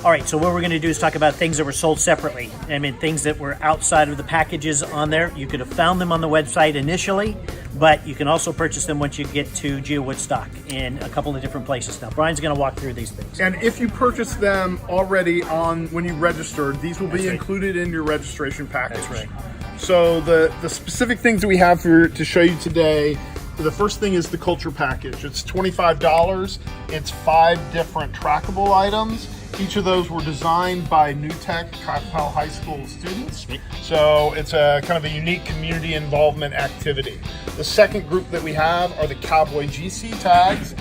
All right, so what we're going to do is talk about things that were sold separately. I mean, things that were outside of the packages on there. You could have found them on the website initially, but you can also purchase them once you get to Geowoodstock in a couple of different places. Now, Brian's going to walk through these things. And if you purchase them already when you registered, these will be included in your registration package. That's right. So the specific things that we have to show you today, the first thing is the culture package. It's $25. It's 5 different trackable items. Each of those were designed by New Tech Capel High School students. So it's a kind of a unique community involvement activity. The second group that we have are the Cowboy GC tags.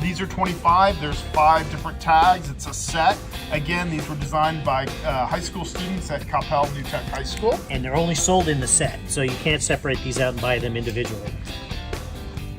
These are 25. There's 5 different tags. It's a set. Again, these were designed by high school students at Capel New Tech High School. And they're only sold in the set, so you can't separate these out and buy them individually.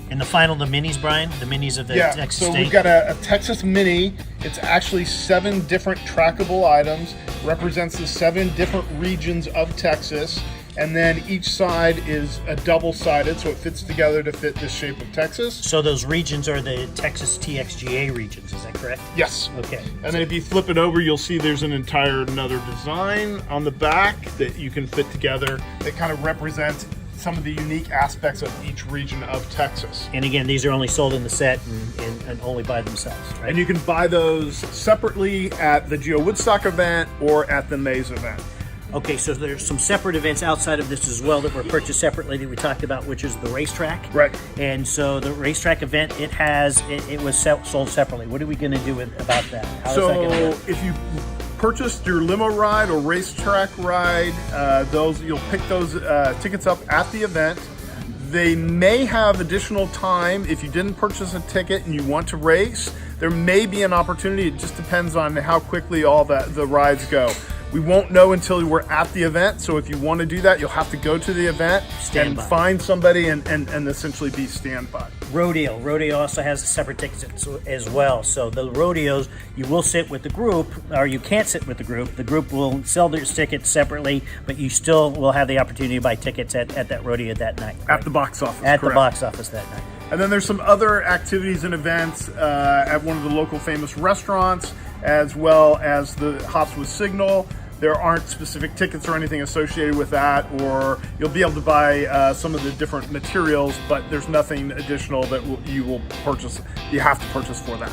And the final, the minis, Brian? The minis of the Texas so state? We've got a Texas Mini. It's actually 7 different trackable items. Represents the 7 different regions of Texas. And then each side is a double-sided, so it fits together to fit the shape of Texas. So those regions are the Texas TXGA regions, is that correct? Yes. Okay. And then if you flip it over, you'll see there's another design on the back that you can fit together that kind of represents some of the unique aspects of each region of Texas. And again, these are only sold in the set and only by themselves, right? And you can buy those separately at the Geowoodstock event or at the Maze event. Okay, so there's some separate events outside of this as well that were purchased separately that we talked about, which is the racetrack. Right. And so the racetrack event, it was sold separately. What are we going to do about that? How is that going to work? If you purchased your limo ride or racetrack ride, you'll pick those tickets up at the event. They may have additional time if you didn't purchase a ticket and you want to race. There may be an opportunity. It just depends on how quickly all the rides go. We won't know until we're at the event, so if you want to do that, you'll have to go to the event and find somebody and essentially be standby. Rodeo also has separate tickets as well. So the rodeos, you will sit with the group, or you can't sit with the group. The group will sell their tickets separately, but you still will have the opportunity to buy tickets at that rodeo that night. Right? At the box office, At correct. the box office that night. And then there's some other activities and events at one of the local famous restaurants, as well as the Hops with Signal. There aren't specific tickets or anything associated with that, or you'll be able to buy some of the different materials, but there's nothing additional that you will purchase. You have to purchase for that.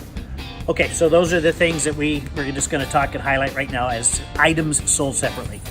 Okay, so those are the things that we're just going to talk and highlight right now as items sold separately.